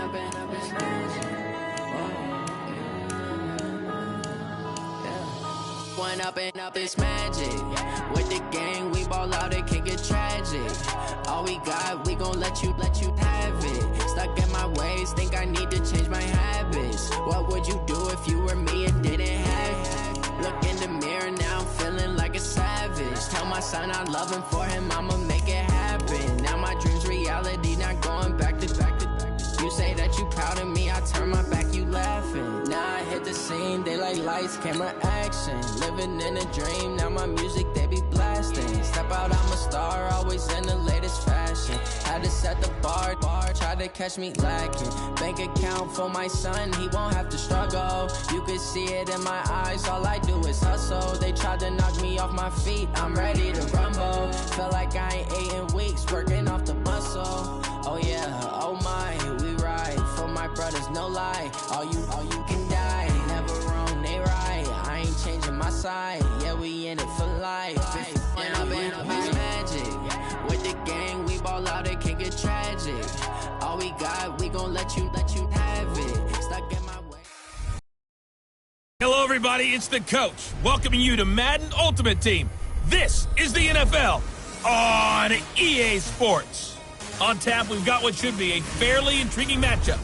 One up and up, it's magic. With the gang, we ball out, it can get tragic. All we got, we gon' let you have it. Stuck in my ways, think I need to change my habits. What would you do if you were me and didn't have it? Look in the mirror, now I'm feeling like a savage. Tell my son I love him, for him I'ma make it happen. Now my dream's reality, not going back to back. You say that you proud of me, I turn my back, you laughing. Now I hit the scene, they like lights, camera, action. Living in a dream, now my music, they be blasting. Step out, I'm a star, always in the latest fashion. Had to set the bar, try to catch me lacking. Bank account for my son, he won't have to struggle. You can see it in my eyes, all I do is hustle. They tried to knock me off my feet, I'm ready to rumble. Felt like I ain't ate in weeks, working off the muscle. Oh yeah, oh my, we ride for my brothers, no lie. All you can die, never wrong, they right. I ain't changing my side, yeah, we in it for life. And up it's magic. With the gang, we ball out, it can get tragic. All we got, we gon' let you have it. Stuck in my way. Hello, everybody, it's the coach, welcoming you to Madden Ultimate Team. This is the NFL on EA Sports. On tap, we've got what should be a fairly intriguing matchup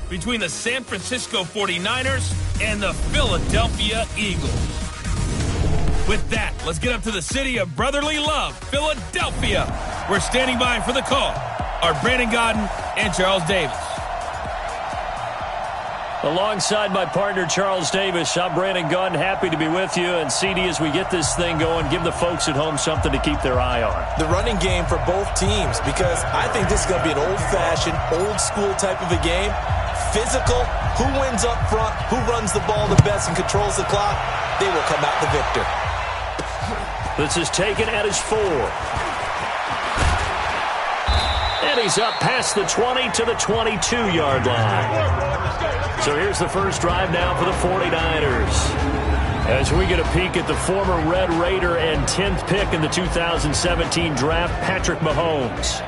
between the San Francisco 49ers and the Philadelphia Eagles. With that, let's get up to the city of brotherly love, Philadelphia. We're standing by for the call are Brandon Gaudin and Charles Davis. Alongside my partner, Charles Davis, I'm Brandon Gaudin, happy to be with you. And CD, as we get this thing going, give the folks at home something to keep their eye on. The running game for both teams, because I think this is going to be an old-fashioned, old-school type of a game. Physical, who wins up front, who runs the ball the best and controls the clock, they will come out the victor. This is taken at his 4. And he's up past the 20 to the 22-yard line. So here's the first drive now for the 49ers. As we get a peek at the former Red Raider and 10th pick in the 2017 draft, Patrick Mahomes.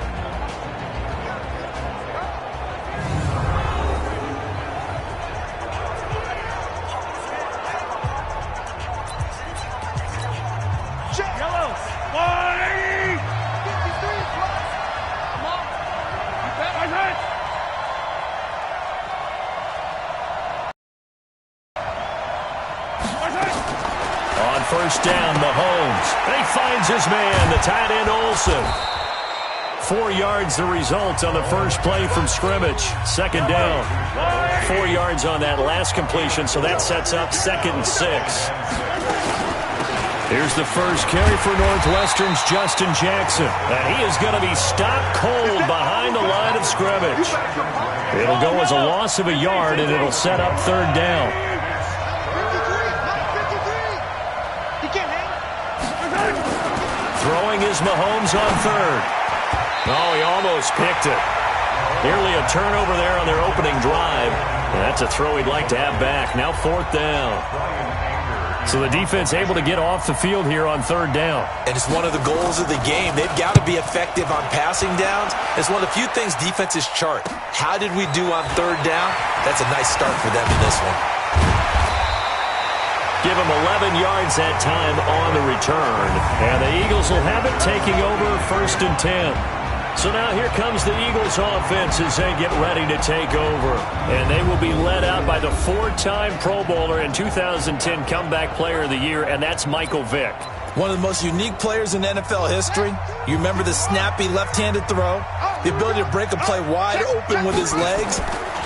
First down, Mahomes. And he finds his man, the tight end Olsen. 4 yards the result on the first play from scrimmage. Second down. 4 yards on that last completion, so that sets up 2nd and 6. Here's the first carry for Northwestern's Justin Jackson. And he is going to be stopped cold behind the line of scrimmage. It'll go as a loss of a yard, and it'll set up 3rd down. Throwing is Mahomes on 3rd. Oh, he almost picked it. Nearly a turnover there on their opening drive. And that's a throw he'd like to have back. Now 4th down. So the defense able to get off the field here on 3rd down. And it's one of the goals of the game. They've got to be effective on passing downs. It's one of the few things defenses chart. How did we do on 3rd down? That's a nice start for them in this one. Give him 11 yards that time on the return. And the Eagles will have it taking over 1st and 10. So now here comes the Eagles offense as they get ready to take over. And they will be led out by the 4-time Pro Bowler and 2010 Comeback Player of the Year, and that's Michael Vick. One of the most unique players in NFL history. You remember the snappy left-handed throw, the ability to break a play wide open with his legs.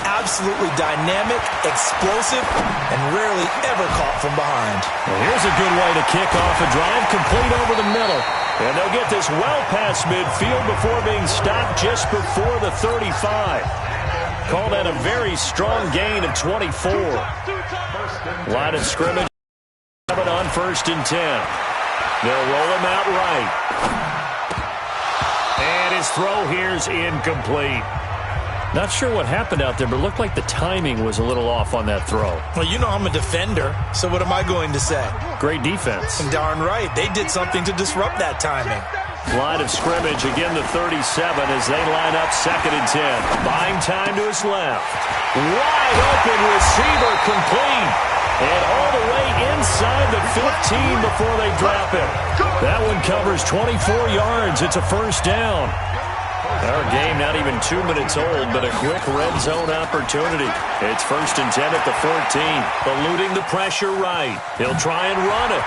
Absolutely dynamic, explosive, and rarely ever caught from behind. Well, here's a good way to kick off a drive, complete over the middle. And they'll get this well past midfield before being stopped just before the 35. Call that a very strong gain of 24. Line of scrimmage on 1st and 10. They'll roll him out right. And his throw here's incomplete. Not sure what happened out there, but it looked like the timing was a little off on that throw. Well, you know I'm a defender, so what am I going to say? Great defense. And darn right, they did something to disrupt that timing. Line of scrimmage, again the 37 as they line up 2nd and 10. Buying time to his left. Wide open receiver complete. And all the way inside the 15 before they drop it. That one covers 24 yards. It's a first down. Our game not even 2 minutes old, but a quick red zone opportunity. It's 1st and 10 at the 14. Eluding the pressure right. He'll try and run it.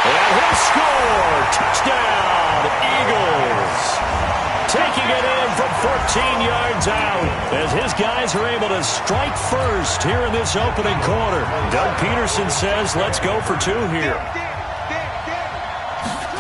And he'll score! Touchdown, Eagles! Taking it in from 14 yards out as his guys are able to strike first here in this opening quarter. Doug Peterson says, let's go for 2 here.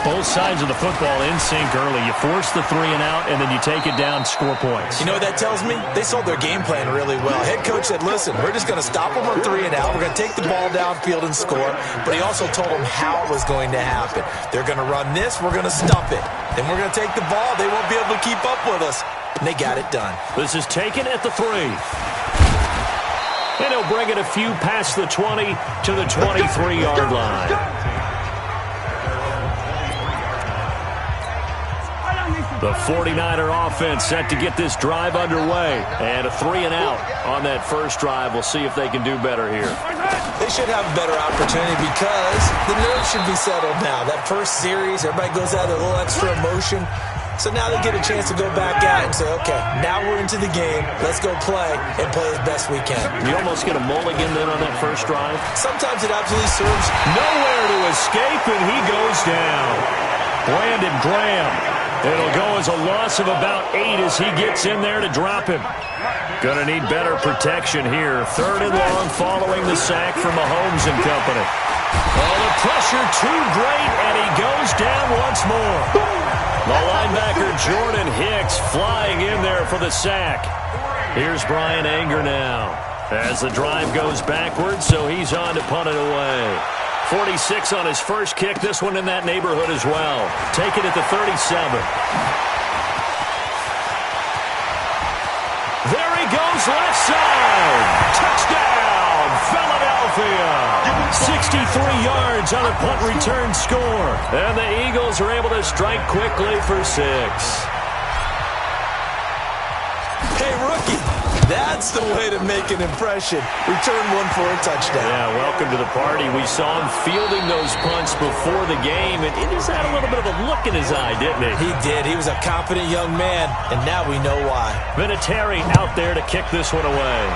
Both sides of the football in sync early. You force the 3 and out, and then you take it down, score points. You know what that tells me? They sold their game plan really well. Head coach said, listen, we're just going to stop them on 3 and out. We're going to take the ball downfield and score. But he also told them how it was going to happen. They're going to run this. We're going to stop it. Then we're going to take the ball. They won't be able to keep up with us. And they got it done. This is taken at the 3. And he'll bring it a few past the 20 to the 23-yard line. The 49er offense set to get this drive underway. And a 3 and out on that first drive. We'll see if they can do better here. They should have a better opportunity because the nerves should be settled now. That first series, everybody goes out with a little extra emotion. So now they get a chance to go back out and say, okay, now we're into the game. Let's go play and play as best we can. You almost get a mulligan then on that first drive. Sometimes it absolutely serves. Nowhere to escape, and he goes down. Brandon Graham. It'll go as a loss of about 8 as he gets in there to drop him. Gonna need better protection here. 3rd and long following the sack from Mahomes and company. Oh, the pressure too great, and he goes down once more. The linebacker Jordan Hicks flying in there for the sack. Here's Brian Anger now as the drive goes backwards, so he's on to punt it away. 46 on his first kick. This one in that neighborhood as well. Take it at the 37. There he goes, left side. Touchdown, Philadelphia. 63 yards on a punt return score. And the Eagles are able to strike quickly for 6. Hey, rookie. That's the way to make an impression. Return one for a touchdown. Yeah, welcome to the party. We saw him fielding those punts before the game, and he just had a little bit of a look in his eye, didn't he? He did. He was a confident young man, and now we know why. Vinatieri out there to kick this one away.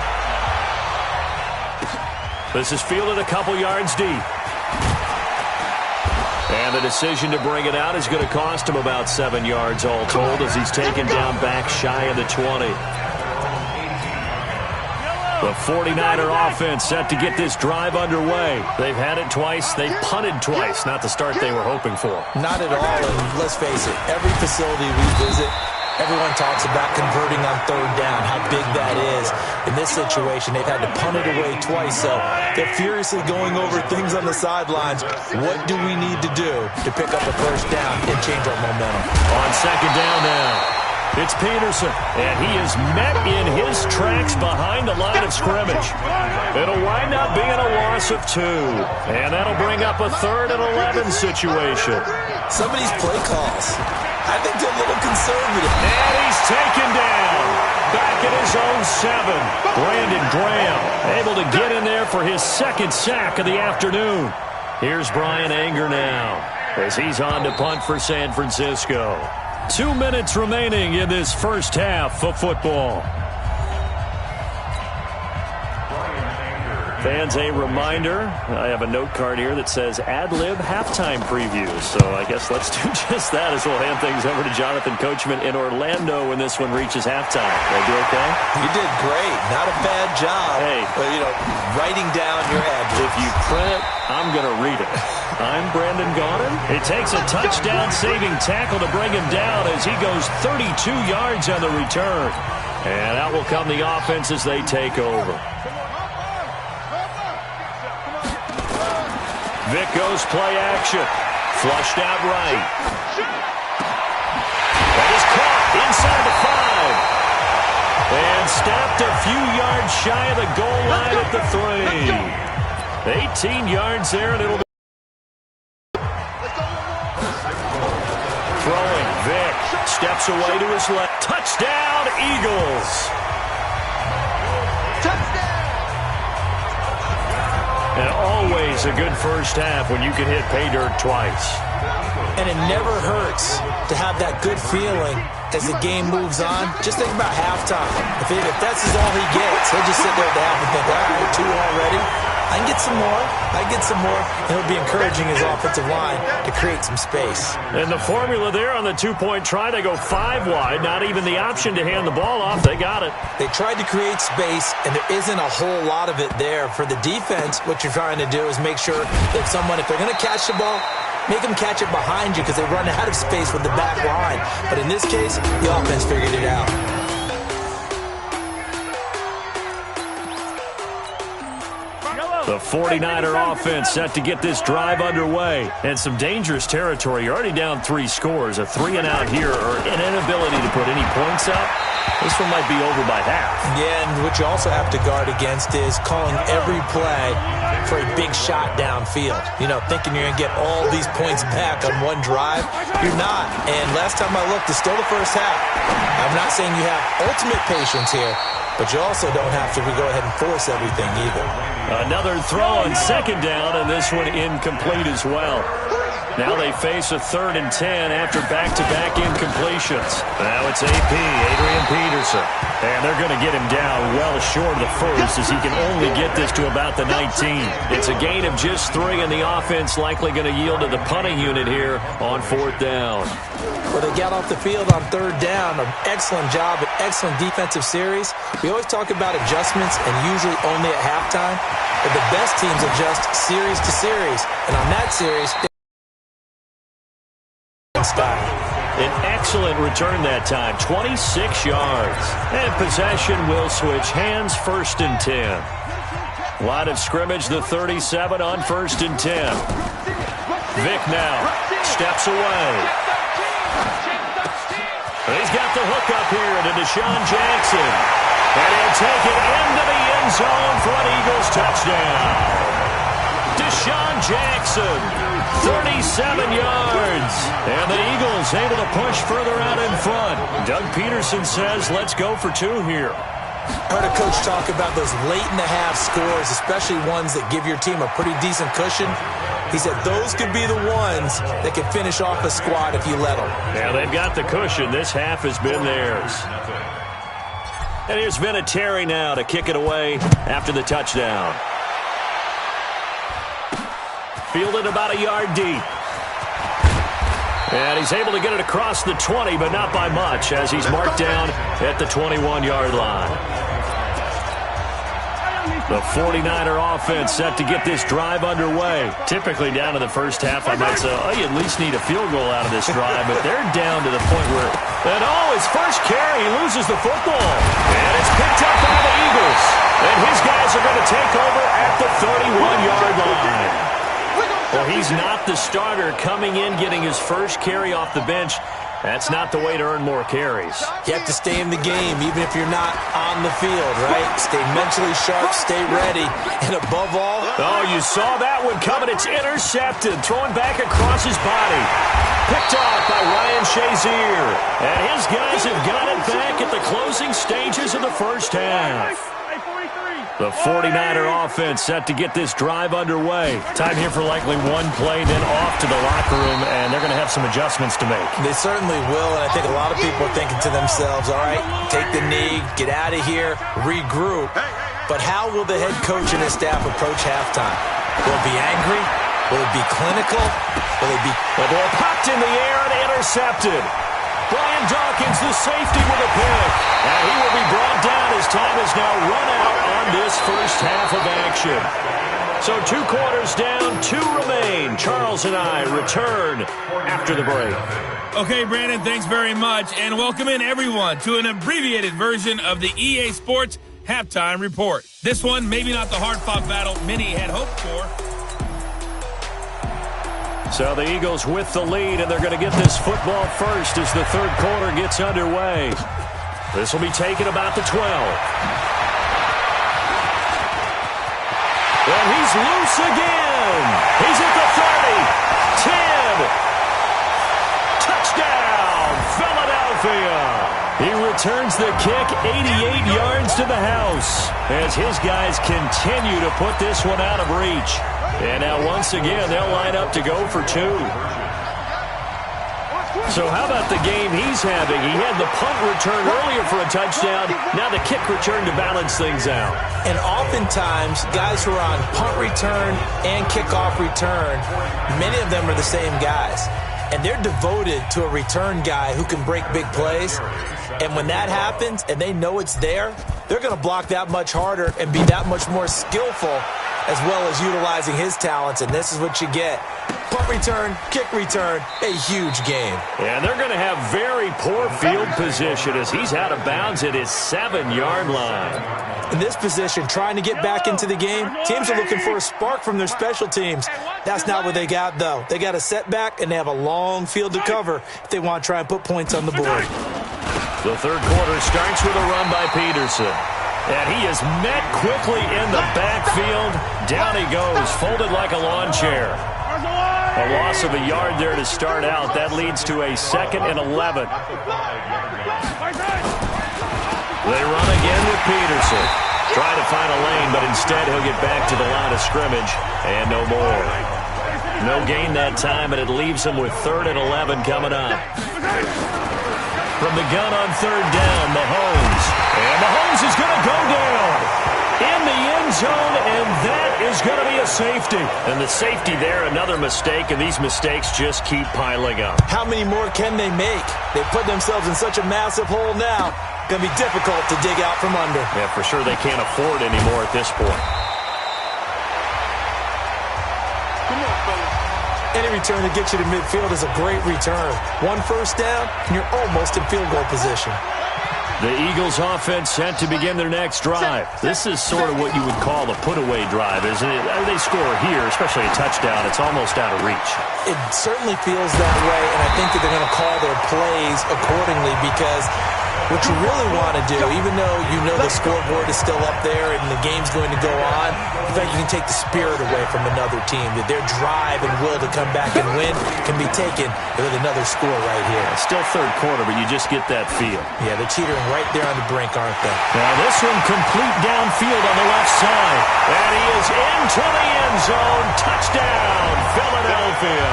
This is fielded a couple yards deep. And the decision to bring it out is going to cost him about 7 yards all told as he's taken down back shy of the 20. The 49er offense set to get this drive underway. They've had it twice. They've punted twice. Not the start they were hoping for. Not at all, and let's face it, every facility we visit, everyone talks about converting on 3rd down, how big that is. In this situation, they've had to punt it away twice, so they're furiously going over things on the sidelines. What do we need to do to pick up a first down and change our momentum? On 2nd down now. It's Peterson, and he is met in his tracks behind the line of scrimmage. It'll wind up being a loss of 2, and that'll bring up a 3rd and 11 situation. Some of these play calls, I think they're a little conservative. And he's taken down. Back at his own 7. Brandon Graham able to get in there for his 2nd sack of the afternoon. Here's Brian Anger now as he's on to punt for San Francisco. 2 minutes remaining in this first half of football. Fans, a reminder, I have a note card here that says ad-lib halftime previews. So I guess let's do just that as we'll hand things over to Jonathan Coachman in Orlando when this one reaches halftime. Did I do okay? You did great. Not a bad job. Hey. But, writing down your ad-libs. If you print it, I'm going to read it. I'm Brandon Gaudin. It takes a touchdown-saving tackle to bring him down as he goes 32 yards on the return. And out will come the offense as they take over. Vic goes play action. Flushed out right. That is caught inside the 5. And stopped a few yards shy of the goal line at the 3. 18 yards there, and it'll be throwing. steps away to his left. Touchdown, Eagles. And always a good first half when you can hit pay dirt twice. And it never hurts to have that good feeling as the game moves on. Just think about halftime. If that's all he gets, he'll just sit there at the half and think, all right, 2 already. I can get some more. And it'll be encouraging his offensive line to create some space. And the formula there on the 2-point try, they go 5 wide. Not even the option to hand the ball off. They got it. They tried to create space, and there isn't a whole lot of it there. For the defense, what you're trying to do is make sure that if they're going to catch the ball, make them catch it behind you because they run out of space with the back line. But in this case, the offense figured it out. The 49er offense set to get this drive underway. And some dangerous territory. You're already down 3 scores. A 3-and-out here or an inability to put any points up. This one might be over by half. Yeah, and what you also have to guard against is calling every play for a big shot downfield. Thinking you're going to get all these points back on one drive. You're not. And last time I looked, it's still the first half. I'm not saying you have ultimate patience here, but you also don't have to go ahead and force everything either. Another throw on 2nd down, and this one incomplete as well. Now they face a 3rd and 10 after back-to-back incompletions. Now it's AP, Adrian Peterson. And they're going to get him down well short of the first as he can only get this to about the 19. It's a gain of just 3, and the offense likely going to yield to the punting unit here on 4th down. Well, they got off the field on 3rd down. An excellent job, an excellent defensive series. We always talk about adjustments and usually only at halftime. But the best teams adjust series to series. And on that series, style. An excellent return that time, 26 yards. And possession will switch hands, 1st and 10. Line of scrimmage, the 37 on 1st and 10. Vick now steps away. He's got the hook up here to Deshaun Jackson. And he'll take it into the end zone for an Eagles touchdown. Deshaun Jackson, 37 yards. And the Eagles able to push further out in front. Doug Peterson says, let's go for 2 here. I heard a coach talk about those late-in-the-half scores, especially ones that give your team a pretty decent cushion. He said those could be the ones that could finish off a squad if you let them. Yeah, they've got the cushion. This half has been theirs. And here's Vinatieri now to kick it away after the touchdown. Fielded about a yard deep. And he's able to get it across the 20, but not by much, as he's marked down at the 21-yard line. The 49er offense set to get this drive underway. Typically down to the first half, I might say, you at least need a field goal out of this drive, but they're down to the point where, his first carry, he loses the football. And it's picked up by the Eagles. And his guys are going to take over at the 31-yard line. Well, he's not the starter coming in, getting his first carry off the bench. That's not the way to earn more carries. You have to stay in the game, even if you're not on the field, right? Stay mentally sharp, stay ready, and above all... Oh, you saw that one coming. It's intercepted, throwing back across his body. Picked off by Ryan Shazier. And his guys have got it back at the closing stages of the first half. The 49er offense set to get this drive underway. Time here for likely one play, then off to the locker room, and they're going to have some adjustments to make. They certainly will, and I think a lot of people are thinking to themselves, all right, take the knee, get out of here, regroup. But how will the head coach and his staff approach halftime? Will it be angry? Will it be clinical? Will it be... The ball popped in the air and intercepted. Brian Dawkins, the safety, with a pick. And he will be brought down as time is now run out on this first half of action. So 2 quarters down, 2 remain. Charles and I return after the break. Okay, Brandon, thanks very much. And welcome in, everyone, to an abbreviated version of the EA Sports Halftime Report. This one, maybe not the hard-fought battle many had hoped for. So the Eagles with the lead, and they're going to get this football first as the third quarter gets underway. This will be taken about the 12. And he's loose again. He's at the 30, 10. Touchdown, Philadelphia! He returns the kick 88 yards to the house as his guys continue to put this one out of reach. And now once again, they'll line up to go for two. So how about the game he's having? He had the punt return earlier for a touchdown. Now the kick return to balance things out. And oftentimes, guys who are on punt return and kickoff return, many of them are the same guys. And they're devoted to a return guy who can break big plays. And when that happens and they know it's there, they're going to block that much harder and be that much more skillful, as well as utilizing his talents. And this is what you get. Punt return, kick return, a huge game. And they're going to have very poor field position as he's out of bounds at his 7-yard line. In this position, trying to get back into the game, teams are looking for a spark from their special teams. That's not what they got, though. They got a setback, and they have a long field to cover if they want to try and put points on the board. The third quarter starts with a run by Peterson. And he is met quickly in the backfield. Down he goes, folded like a lawn chair. A loss of a yard there to start out. That leads to a 2nd and 11. They run again with Peterson. Trying to find a lane, but instead he'll get back to the line of scrimmage. And no more. No gain that time, and it leaves him with 3rd and 11 coming up. From the gun on 3rd down, Mahomes. And Mahomes is going to go down in the end zone, and that is going to be a safety. And the safety there, another mistake, and these mistakes just keep piling up. How many more can they make? They put themselves in such a massive hole now. Going to be difficult to dig out from under. Yeah, for sure they can't afford anymore at this point. Any return that gets you to midfield is a great return. 1 first down, and you're almost in field goal position. The Eagles offense set to begin their next drive. This is sort of what you would call a put-away drive, isn't it? They score here, especially a touchdown. It's almost out of reach. It certainly feels that way, and I think that they're going to call their plays accordingly, because what you really want to do, even though you know the scoreboard is still up there and the game's going to go on, in fact, you can take the spirit away from another team, that their drive and will to come back and win can be taken with another score right here. It's still third quarter, but you just get that feel. Yeah, they're teetering right there on the brink, aren't they? Now this one complete downfield on the left side. And he is into the end zone. Touchdown, Philadelphia.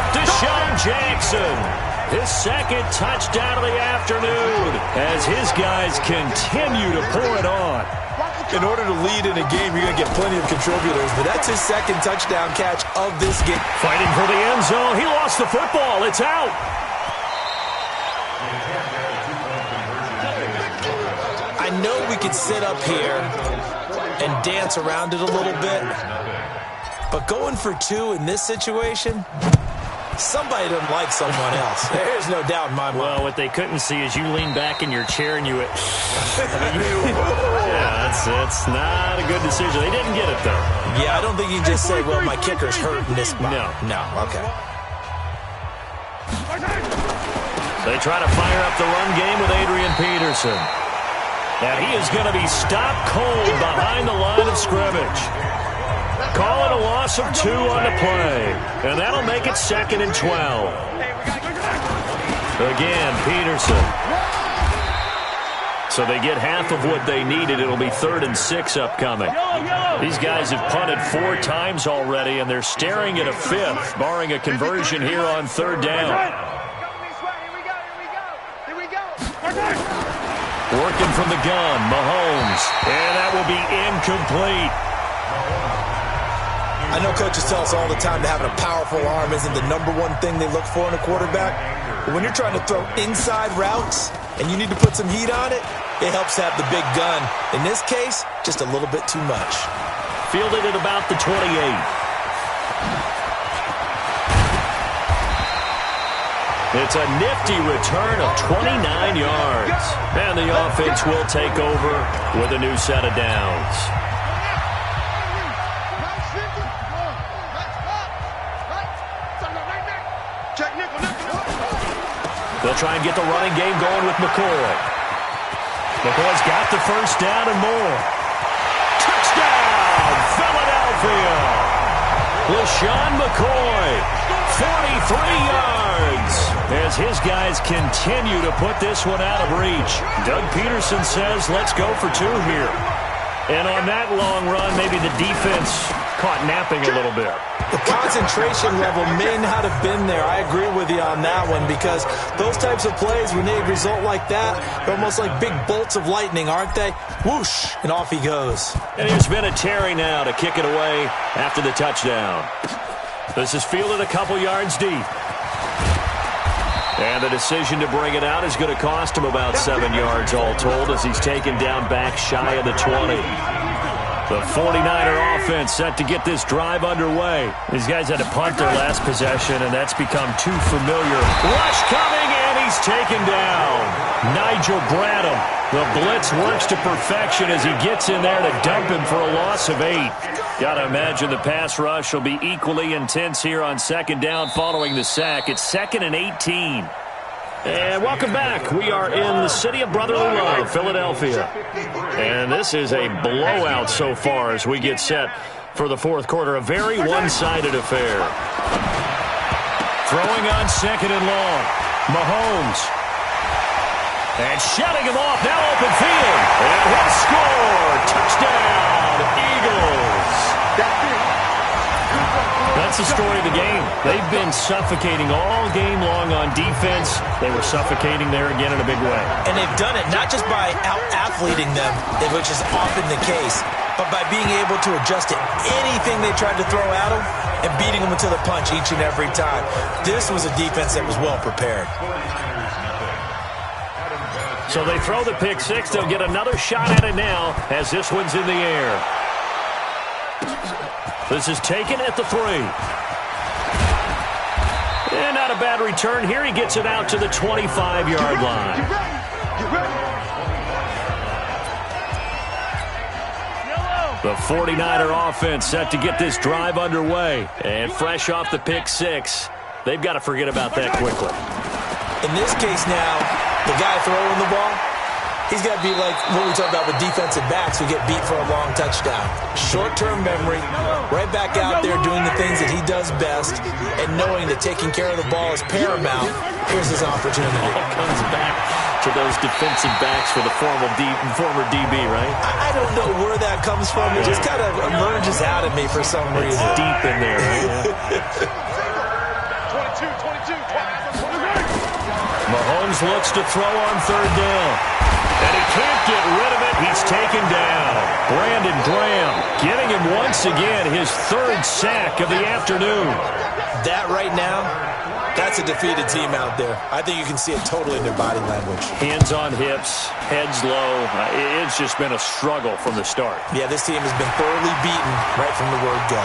Deshaun Jackson. His 2nd touchdown of the afternoon as his guys continue to pour it on. In order to lead in a game, you're going to get plenty of contributors, but that's his 2nd touchdown catch of this game. Fighting for the end zone. He lost the football. It's out. I know we could sit up here and dance around it a little bit, but going for 2 in this situation, somebody doesn't like someone else. There's no doubt in my mind. Well, what they couldn't see is you lean back in your chair and you went, yeah, that's not a good decision. They didn't get it, though. Yeah, I don't think you can just say, well, my kicker's hurt in this spot. No, okay. They try to fire up the run game with Adrian Peterson. And he is going to be stopped cold behind the line of scrimmage. Call it a loss of 2 on the play. And that'll make it 2nd and 12. Again, Peterson. So they get half of what they needed. It'll be 3rd and 6 upcoming. These guys have punted 4 times already, and they're staring at a 5th, barring a conversion here on 3rd down. Working from the gun, Mahomes. And that will be incomplete. I know coaches tell us all the time that having a powerful arm isn't the #1 thing they look for in a quarterback. But when you're trying to throw inside routes and you need to put some heat on it, it helps have the big gun. In this case, just a little bit too much. Fielded at about the 28. It's a nifty return of 29 yards. And the offense will take over with a new set of downs. They'll try and get the running game going with McCoy. McCoy's got the first down and more. Touchdown, Philadelphia! LaShawn McCoy, 43 yards as his guys continue to put this one out of reach. Doug Peterson says, let's go for 2 here. And on that long run, maybe the defense caught napping a little bit. The concentration level may not have been there. I agree with you on that one, because those types of plays, when they result like that, they're almost like big bolts of lightning, aren't they? Whoosh, and off he goes. And here's Vinatieri now to kick it away after the touchdown. This is fielded a couple yards deep. And the decision to bring it out is going to cost him about 7 yards all told, as he's taken down back shy of the 20. The 49er offense set to get this drive underway. These guys had to punt their last possession, and that's become too familiar. Rush coming, and he's taken down. Nigel Bradham. The blitz works to perfection as he gets in there to dump him for a loss of 8. Got to imagine the pass rush will be equally intense here on second down following the sack. It's 2nd and 18. And welcome back. We are in the city of brotherly love, Philadelphia. And this is a blowout so far as we get set for the fourth quarter. A very one-sided affair. Throwing on 2nd and long. Mahomes. And shutting him off. Now open field. And he'll score. Touchdown, Eagles. That's the story of the game. They've been suffocating all game long on defense. They were suffocating there again in a big way. And they've done it not just by out-athleting them, which is often the case, but by being able to adjust to anything they tried to throw at them and beating them to the punch each and every time. This was a defense that was well prepared. So they throw the pick 6. They'll get another shot at it now as this one's in the air. This is taken at the 3. And not a bad return here. He gets it out to the 25-yard line. The 49er offense set to get this drive underway. And fresh off the pick 6, they've got to forget about that quickly. In this case now, the guy throwing the ball, he's got to be like what we talk about with defensive backs who get beat for a long touchdown. Short-term memory, right back out there doing the things that he does best, and knowing that taking care of the ball is paramount. Here's his opportunity. All comes back to those defensive backs for the former DB, right? I don't know where that comes from. It just kind of emerges out of me for some reason. It's deep in there, right? Mahomes looks to throw on 3rd down. And he can't get rid of it. He's taken down. Brandon Graham getting him once again his 3rd sack of the afternoon. That right now, that's a defeated team out there. I think you can see it totally in their body language. Hands on hips, heads low. It's just been a struggle from the start. Yeah, this team has been thoroughly beaten right from the word go.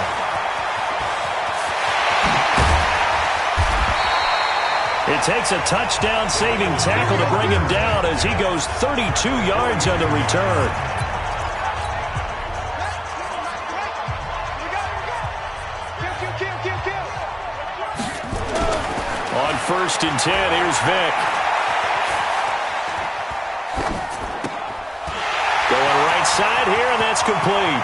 It takes a touchdown-saving tackle to bring him down as he goes 32 yards on the return. On 1st and 10, here's Vick. Going right side here, and that's complete.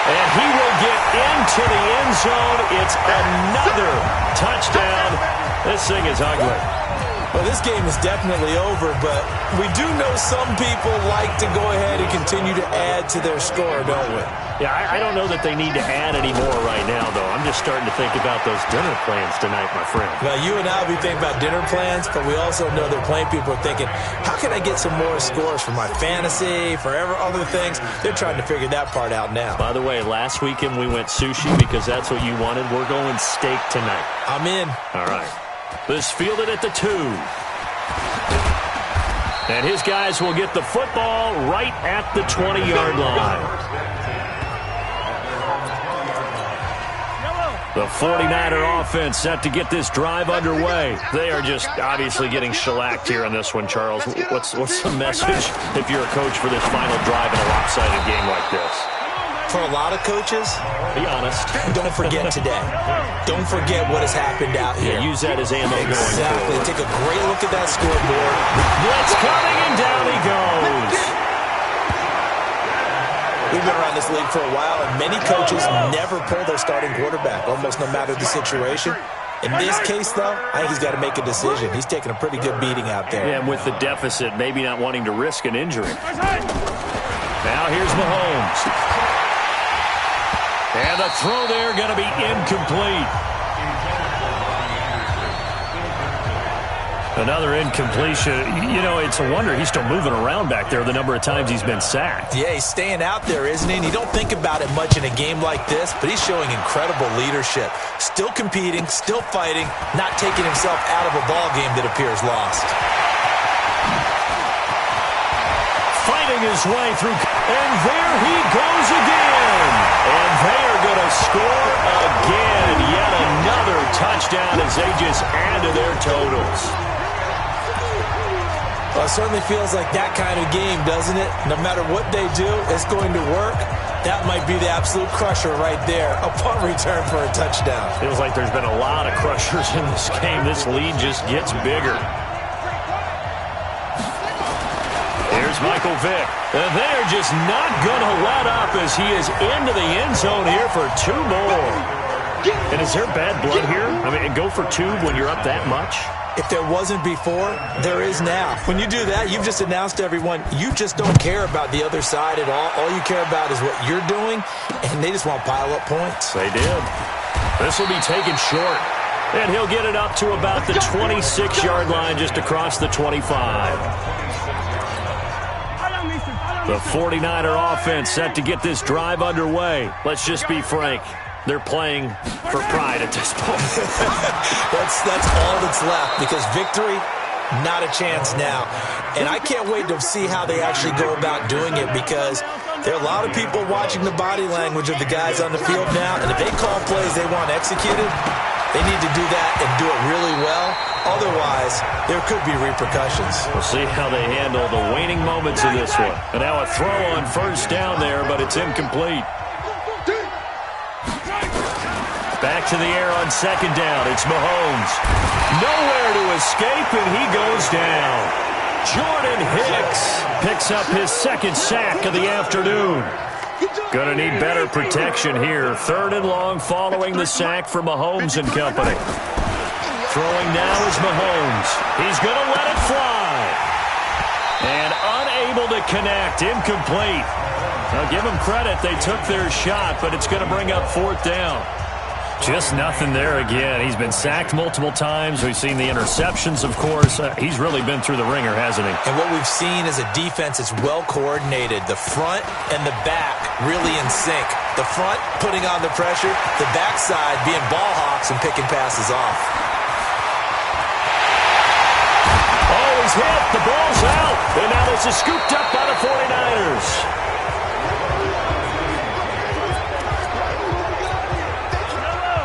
And he will get into the end zone. It's another touchdown. This thing is ugly. Well, this game is definitely over, but we do know some people like to go ahead and continue to add to their score, don't we? Yeah, I don't know that they need to add any more right now, though. I'm just starting to think about those dinner plans tonight, my friend. Well, you and I will be thinking about dinner plans, but we also know they're playing people are thinking, how can I get some more scores for my fantasy, for other things? They're trying to figure that part out now. By the way, last weekend we went sushi because that's what you wanted. We're going steak tonight. I'm in. All right. This fielded at the 2. And his guys will get the football right at the 20-yard line. The 49er offense set to get this drive underway. They are just obviously getting shellacked here in this one, Charles. What's the message if you're a coach for this final drive in a lopsided game like this? For a lot of coaches, be honest. Don't forget today. Don't forget what has happened out here. Yeah, use that as ammo going forward. Exactly. Take a great look at that scoreboard. Blitz coming, and down he goes. We've been around this league for a while, and many coaches never pull their starting quarterback, almost no matter the situation. In this case, though, I think he's got to make a decision. He's taking a pretty good beating out there. Yeah, and with the deficit, maybe not wanting to risk an injury. Now here's Mahomes. And the throw there going to be incomplete. Another incompletion. You know, it's a wonder he's still moving around back there the number of times he's been sacked. Yeah, he's staying out there, isn't he? And you don't think about it much in a game like this, but he's showing incredible leadership. Still competing, still fighting, not taking himself out of a ball game that appears lost. Fighting his way through, and there he goes again. And they are going to score again. Yet another touchdown as they just add to their totals. Well, it certainly feels like that kind of game, doesn't it? No matter what they do, it's going to work. That might be the absolute crusher right there. A punt return for a touchdown. Feels like there's been a lot of crushers in this game. This lead just gets bigger. Here's Michael Vick. And they're just not going to let up as he is into the end zone here for 2 more. And is there bad blood here? I mean, go for 2 when you're up that much? If there wasn't before, there is now. When you do that, you've just announced to everyone, you just don't care about the other side at all. All you care about is what you're doing, and they just want to pile up points. They did. This will be taken short, and he'll get it up to about the 26-yard line just across the 25. The 49er offense set to get this drive underway. Let's just be frank. They're playing for pride at this point. that's all that's left, because victory, not a chance now. And I can't wait to see how they actually go about doing it, because there are a lot of people watching the body language of the guys on the field now, and if they call plays they want executed, they need to do that and do it really well. Otherwise, there could be repercussions. We'll see how they handle the waning moments of this one. And now a throw on first down there, but it's incomplete. Back to the air on second down. It's Mahomes. Nowhere to escape, and he goes down. Jordan Hicks picks up his second sack of the afternoon. Going to need better protection here. 3rd and long following the sack for Mahomes and company. Throwing now is Mahomes. He's going to let it fly. And unable to connect. Incomplete. Now give them credit. They took their shot, but it's going to bring up 4th down. Just nothing there again. He's been sacked multiple times. We've seen the interceptions, of course. He's really been through the ringer, hasn't he? And what we've seen is a defense that's well coordinated. The front and the back really in sync. The front putting on the pressure, the backside being ball hawks and picking passes off. Oh, he's hit. The ball's out. And now this is scooped up by the 49ers.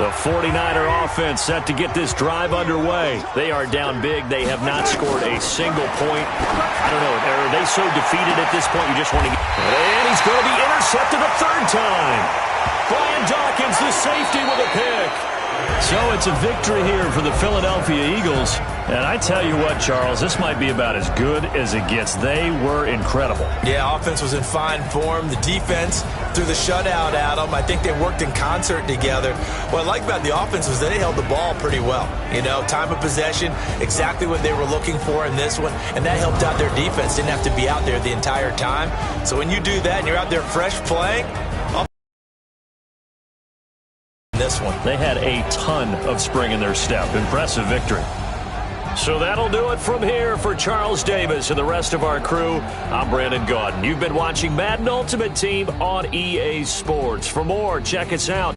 The 49er offense set to get this drive underway. They are down big. They have not scored a single point. I don't know. Are they so defeated at this point you just want to get... And he's going to be intercepted a 3rd time. Brian Dawkins, the safety, with a pick. So it's a victory here for the Philadelphia Eagles. And I tell you what, Charles, this might be about as good as it gets. They were incredible. Yeah, offense was in fine form. The defense threw the shutout at them. I think they worked in concert together. What I like about the offense was that they held the ball pretty well. You know, time of possession, exactly what they were looking for in this one. And that helped out their defense. Didn't have to be out there the entire time. So when you do that and you're out there fresh playing, this one. They had a ton of spring in their step. Impressive victory. So that'll do it from here for Charles Davis and the rest of our crew. I'm Brandon Gaudin. You've been watching Madden Ultimate Team on EA Sports. For more, check us out.